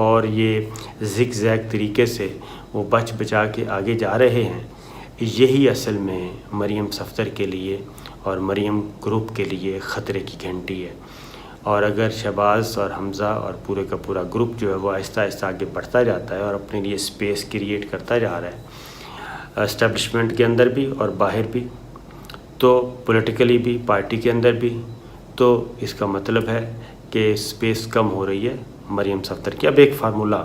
اور یہ zig zag طریقے سے وہ بچ بچا کے آگے جا رہے ہیں، یہی اصل میں مریم صفدر کے لیے اور مریم گروپ کے لیے خطرے کی گھنٹی ہے۔ اور اگر شہباز اور حمزہ اور پورے کا پورا گروپ جو ہے وہ آہستہ آہستہ آگے بڑھتا جاتا ہے اور اپنے لیے اسپیس کریٹ کرتا جا رہا ہے اسٹیبلشمنٹ کے اندر بھی اور باہر بھی، تو پولیٹیکلی بھی، پارٹی کے اندر بھی، تو اس کا مطلب ہے کہ اسپیس کم ہو رہی ہے مریم صفدر کی۔ اب ایک فارمولہ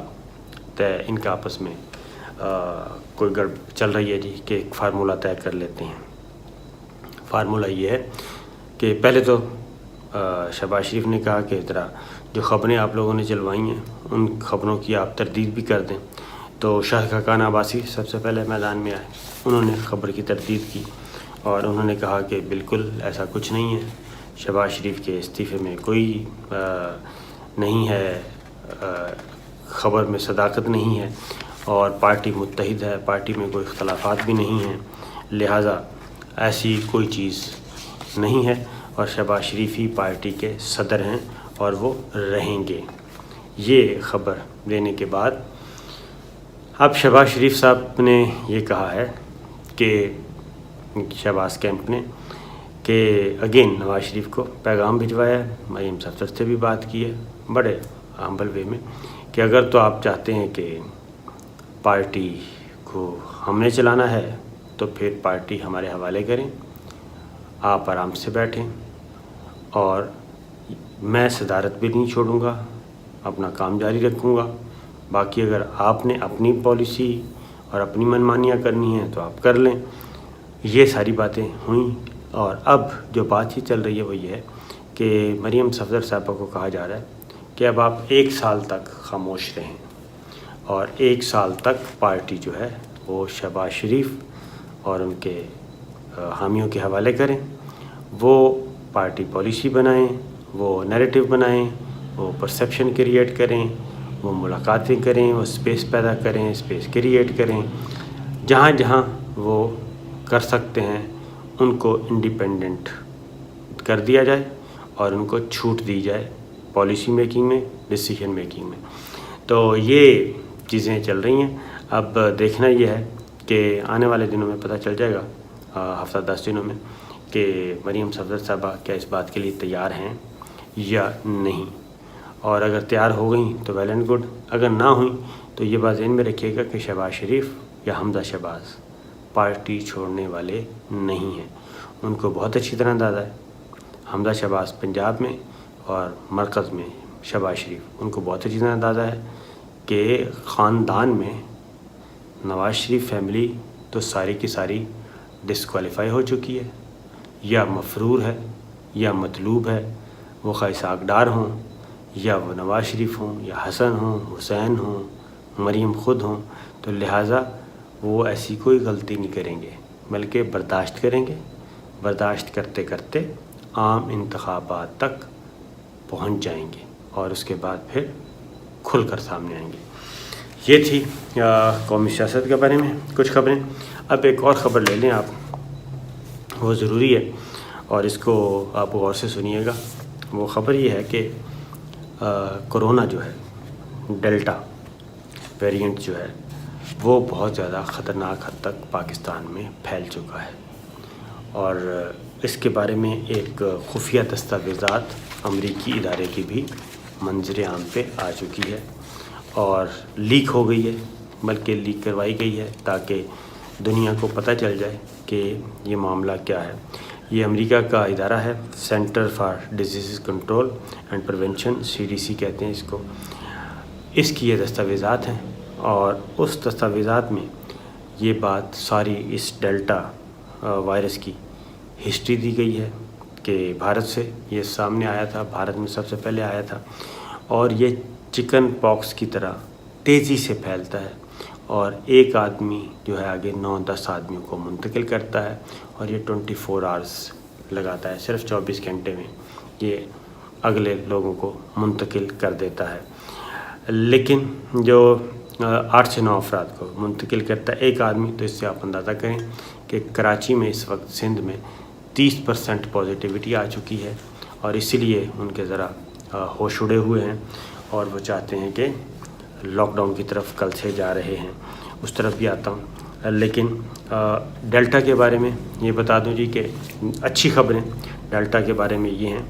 طے ان کا آپس میں کوئی گڑ چل رہی ہے جی کہ ایک فارمولہ طے کر لیتے ہیں۔ فارمولہ یہ ہے کہ پہلے تو شہباز شریف نے کہا کہ ذرا جو خبریں آپ لوگوں نے چلوائی ہیں ان خبروں کی آپ تردید بھی کر دیں، تو شاہ خاقان عباسی سب سے پہلے میدان میں آئے، انہوں نے خبر کی تردید کی اور انہوں نے کہا کہ بالکل ایسا کچھ نہیں ہے، شہباز شریف کے استعفے میں کوئی نہیں ہے، خبر میں صداقت نہیں ہے اور پارٹی متحد ہے، پارٹی میں کوئی اختلافات بھی نہیں ہیں، لہٰذا ایسی کوئی چیز نہیں ہے اور شہباز شریف ہی پارٹی کے صدر ہیں اور وہ رہیں گے۔ یہ خبر دینے کے بعد اب شہباز شریف صاحب نے یہ کہا ہے کہ شہباز کیمپ نے کہ اگین نواز شریف کو پیغام بھجوایا ہے، مریم صفدر سے بھی بات کی ہے بڑے ہمبل وے میں کہ اگر تو آپ چاہتے ہیں کہ پارٹی کو ہم نے چلانا ہے تو پھر پارٹی ہمارے حوالے کریں، آپ آرام سے بیٹھیں اور میں صدارت بھی نہیں چھوڑوں گا، اپنا کام جاری رکھوں گا، باقی اگر آپ نے اپنی پالیسی اور اپنی منمانیاں کرنی ہیں تو آپ کر لیں۔ یہ ساری باتیں ہوئیں اور اب جو بات چیت چل رہی ہے وہ یہ ہے کہ مریم صفدر صاحبہ کو کہا جا رہا ہے کہ اب آپ 1 سال تک خاموش رہیں اور 1 سال تک پارٹی جو ہے وہ شہباز شریف اور ان کے حامیوں کے حوالے کریں، وہ پارٹی پالیسی بنائیں، وہ نیریٹو بنائیں، وہ پرسیپشن کریٹ کریں، وہ ملاقاتیں کریں، وہ اسپیس پیدا کریں، اسپیس کریٹ کریں، جہاں جہاں وہ کر سکتے ہیں ان کو انڈیپینڈنٹ کر دیا جائے اور ان کو چھوٹ دی جائے پالیسی میکنگ میں، ڈیسیجن میکنگ میں۔ تو یہ چیزیں چل رہی ہیں۔ اب دیکھنا یہ ہے کہ آنے والے دنوں میں پتہ چل جائے گا، ہفتہ 10 دنوں میں، کہ مریم صفدر صاحبہ کیا اس بات کے لیے تیار ہیں یا نہیں، اور اگر تیار ہو گئیں تو ویل اینڈ گڈ، اگر نہ ہوئیں تو یہ بات ذہن میں رکھیے گا کہ شہباز شریف یا حمزہ شہباز پارٹی چھوڑنے والے نہیں ہیں۔ ان کو بہت اچھی طرح اندازہ ہے، حمزہ شہباز پنجاب میں اور مرکز میں شہباز شریف، ان کو بہت اچھی طرح اندازہ ہے کہ خاندان میں نواز شریف فیملی تو ساری کی ساری ڈسکوالیفائی ہو چکی ہے، یا مفرور ہے یا مطلوب ہے، وہ خواہ اسحاق ڈار ہوں یا وہ نواز شریف ہوں یا حسن ہوں، حسین ہوں، مریم خود ہوں، تو لہٰذا وہ ایسی کوئی غلطی نہیں کریں گے بلکہ برداشت کریں گے، برداشت کرتے کرتے عام انتخابات تک پہنچ جائیں گے اور اس کے بعد پھر کھل کر سامنے آئیں گے۔ یہ تھی قومی سیاست کے بارے میں کچھ خبریں۔ اب ایک اور خبر لے لیں آپ، وہ ضروری ہے اور اس کو آپ غور سے سنیے گا۔ وہ خبر یہ ہے کہ کرونا جو ہے، ڈیلٹا ویریئنٹ جو ہے، وہ بہت زیادہ خطرناک حد تک پاکستان میں پھیل چکا ہے اور اس کے بارے میں ایک خفیہ دستاویزات امریکی ادارے کی بھی منظر عام پہ آ چکی ہے اور لیک ہو گئی ہے، بلکہ لیک کروائی گئی ہے تاکہ دنیا کو پتہ چل جائے کہ یہ معاملہ کیا ہے۔ یہ امریکہ کا ادارہ ہے، centre for disease control and prevention, CDC کہتے ہیں اس کو۔ اس کی یہ دستاویزات ہیں اور اس دستاویزات میں یہ بات ساری اس ڈیلٹا وائرس کی ہسٹری دی گئی ہے کہ بھارت سے یہ سامنے آیا تھا، بھارت میں سب سے پہلے آیا تھا اور یہ چکن پاکس کی طرح تیزی سے پھیلتا ہے اور ایک آدمی جو ہے آگے 9-10 آدمیوں کو منتقل کرتا ہے اور یہ 24 آورس لگاتا ہے، صرف 24 گھنٹے میں یہ اگلے لوگوں کو منتقل کر دیتا ہے۔ لیکن جو 8 سے 9 افراد کو منتقل کرتا ہے ایک آدمی، تو اس سے آپ اندازہ کریں کہ کراچی میں اس وقت سندھ میں 30% پازیٹیوٹی آ چکی ہے اور اسی لیے ان کے ذرا ہوش اڑے ہوئے ہیں اور وہ چاہتے ہیں کہ لاک ڈاؤن کی طرف کل سے جا رہے ہیں، اس طرف بھی آتا ہوں۔ لیکن ڈیلٹا کے بارے میں یہ بتا دوں جی کہ اچھی خبریں ڈیلٹا کے بارے میں یہ ہیں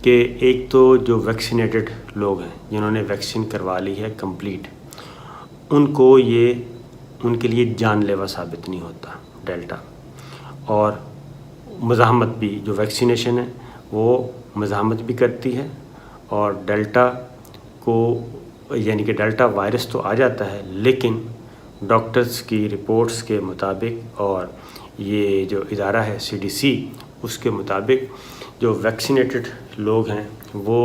کہ ایک تو جو ویکسینیٹڈ لوگ ہیں، جنہوں نے ویکسین کروا لی ہے کمپلیٹ، ان کو یہ ان کے لیے جان لیوا ثابت نہیں ہوتا ڈیلٹا، اور مزاحمت بھی جو ویکسینیشن ہے وہ مزاحمت بھی کرتی ہے، اور ڈیلٹا کو یعنی کہ ڈیلٹا وائرس تو آ جاتا ہے، لیکن ڈاکٹرز کی رپورٹس کے مطابق اور یہ جو ادارہ ہے CDC، اس کے مطابق جو ویکسینیٹڈ لوگ ہیں وہ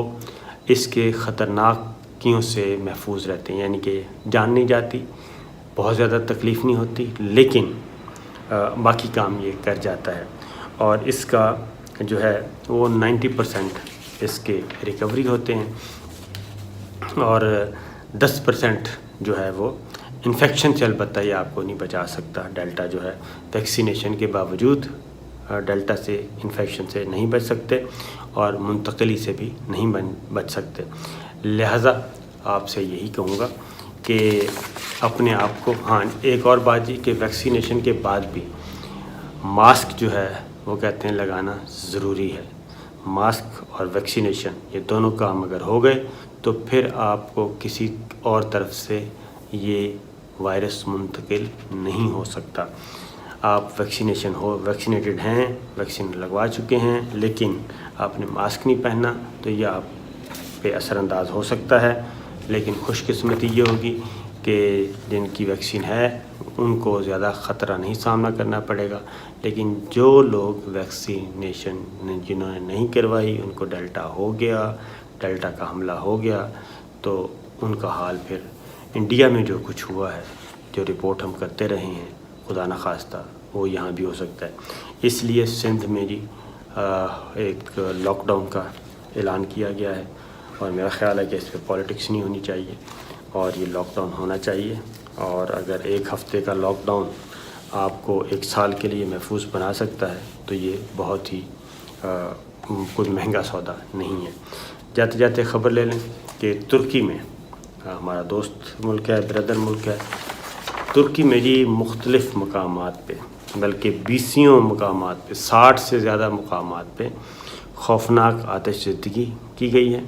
اس کے خطرناکیوں سے محفوظ رہتے ہیں، یعنی کہ جان نہیں جاتی، بہت زیادہ تکلیف نہیں ہوتی، لیکن باقی کام یہ کر جاتا ہے، اور اس کا جو ہے وہ 90% اس کے ریکوری ہوتے ہیں، اور 10% جو ہے وہ انفیکشن سے البتہ یہ آپ کو نہیں بچا سکتا۔ ڈیلٹا جو ہے ویکسینیشن کے باوجود ڈیلٹا سے انفیکشن سے نہیں بچ سکتے اور منتقلی سے بھی نہیں بچ سکتے۔ لہٰذا آپ سے یہی کہوں گا کہ اپنے آپ کو ایک اور بات جی کہ ویکسینیشن کے بعد بھی ماسک جو ہے وہ کہتے ہیں لگانا ضروری ہے۔ ماسک اور ویکسینیشن یہ دونوں کام اگر ہو گئے تو پھر آپ کو کسی اور طرف سے یہ وائرس منتقل نہیں ہو سکتا۔ آپ ویکسینیٹڈ ہیں، ویکسین لگوا چکے ہیں، لیکن آپ نے ماسک نہیں پہنا تو یہ آپ پہ اثر انداز ہو سکتا ہے، لیکن خوش قسمتی یہ ہوگی کہ جن کی ویکسین ہے ان کو زیادہ خطرہ نہیں سامنا کرنا پڑے گا، لیکن جو لوگ ویکسینیشن جنہوں نے نہیں کروائی ان کو ڈیلٹا ہو گیا، ڈیلٹا کا حملہ ہو گیا، تو ان کا حال پھر انڈیا میں جو کچھ ہوا ہے، جو رپورٹ ہم کرتے رہے ہیں، خدا نخواستہ وہ یہاں بھی ہو سکتا ہے۔ اس لیے سندھ میں جی ایک لاک ڈاؤن کا اعلان کیا گیا ہے، اور میرا خیال ہے کہ اس پہ پالیٹکس نہیں ہونی چاہیے اور یہ لاک ڈاؤن ہونا چاہیے، اور اگر ایک ہفتے کا لاک ڈاؤن آپ کو ایک سال کے لیے محفوظ بنا سکتا ہے تو یہ بہت ہی کوئی مہنگا سودا نہیں ہے۔ جاتے جاتے خبر لے لیں کہ ترکی میں ہمارا دوست ملک ہے، بردر ملک ہے، ترکی میں جی مختلف مقامات پہ بلکہ 20 مقامات پہ 60 سے زیادہ مقامات پہ خوفناک آتش زدگی کی گئی ہے،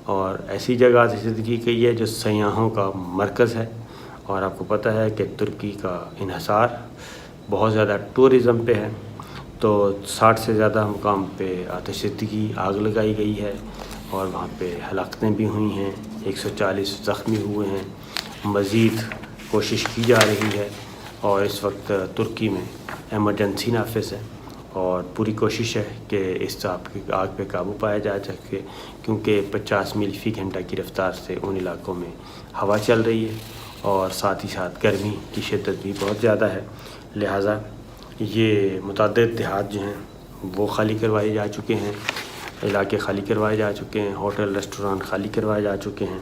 اور ایسی جگہ آتش زدگی کی ہے جو سیاحوں کا مرکز ہے، اور آپ کو پتہ ہے کہ ترکی کا انحصار بہت زیادہ ٹورزم پہ ہے، تو 60 سے زیادہ مقام پہ آتش زدگی آگ لگائی گئی ہے، اور وہاں پہ ہلاکتیں بھی ہوئی ہیں، 140 زخمی ہوئے ہیں، مزید کوشش کی جا رہی ہے، اور اس وقت ترکی میں ایمرجنسی نافذ ہے، اور پوری کوشش ہے کہ اس آگ پہ قابو پایا جا سکے، کیونکہ 50 میل فی گھنٹہ کی رفتار سے ان علاقوں میں ہوا چل رہی ہے، اور ساتھ ہی ساتھ گرمی کی شدت بھی بہت زیادہ ہے۔ لہٰذا یہ متعدد دیہات جو ہیں وہ خالی کروائے جا چکے ہیں، علاقے خالی کروائے جا چکے ہیں، ہوٹل ریسٹوران خالی کروائے جا چکے ہیں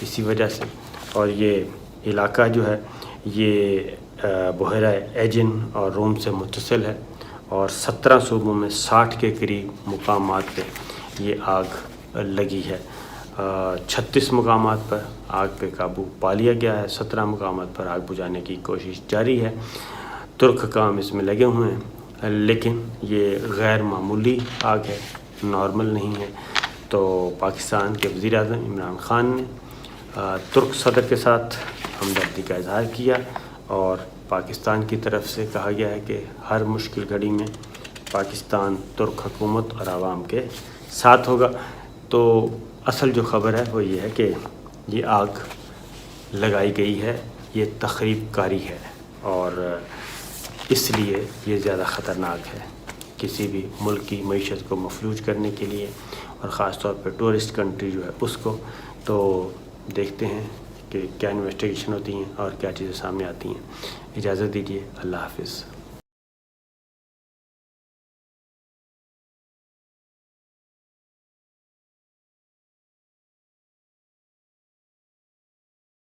اسی وجہ سے، اور یہ علاقہ جو ہے یہ بحیرہ ایجن اور روم سے متصل ہے، اور 17 صوبوں میں 60 کے قریب مقامات پہ یہ آگ لگی ہے۔ 36 مقامات پر آگ پہ قابو پا لیا گیا ہے، 17 مقامات پر آگ بجھانے کی کوشش جاری ہے۔ ترک حکام اس میں لگے ہوئے ہیں، لیکن یہ غیر معمولی آگ ہے، نارمل نہیں ہے۔ تو پاکستان کے وزیر اعظم عمران خان نے ترک صدر کے ساتھ ہمدردی کا اظہار کیا، اور پاکستان کی طرف سے کہا گیا ہے کہ ہر مشکل گھڑی میں پاکستان ترک حکومت اور عوام کے ساتھ ہوگا۔ تو اصل جو خبر ہے وہ یہ ہے کہ یہ آگ لگائی گئی ہے، یہ تخریب کاری ہے، اور اس لیے یہ زیادہ خطرناک ہے کسی بھی ملک کی معیشت کو مفلوج کرنے کے لیے، اور خاص طور پہ ٹورسٹ کنٹری جو ہے اس کو۔ تو دیکھتے ہیں کہ کیا انویسٹیگیشن ہوتی ہیں اور کیا چیزیں سامنے آتی ہیں۔ اجازت دیجیے، اللہ حافظ۔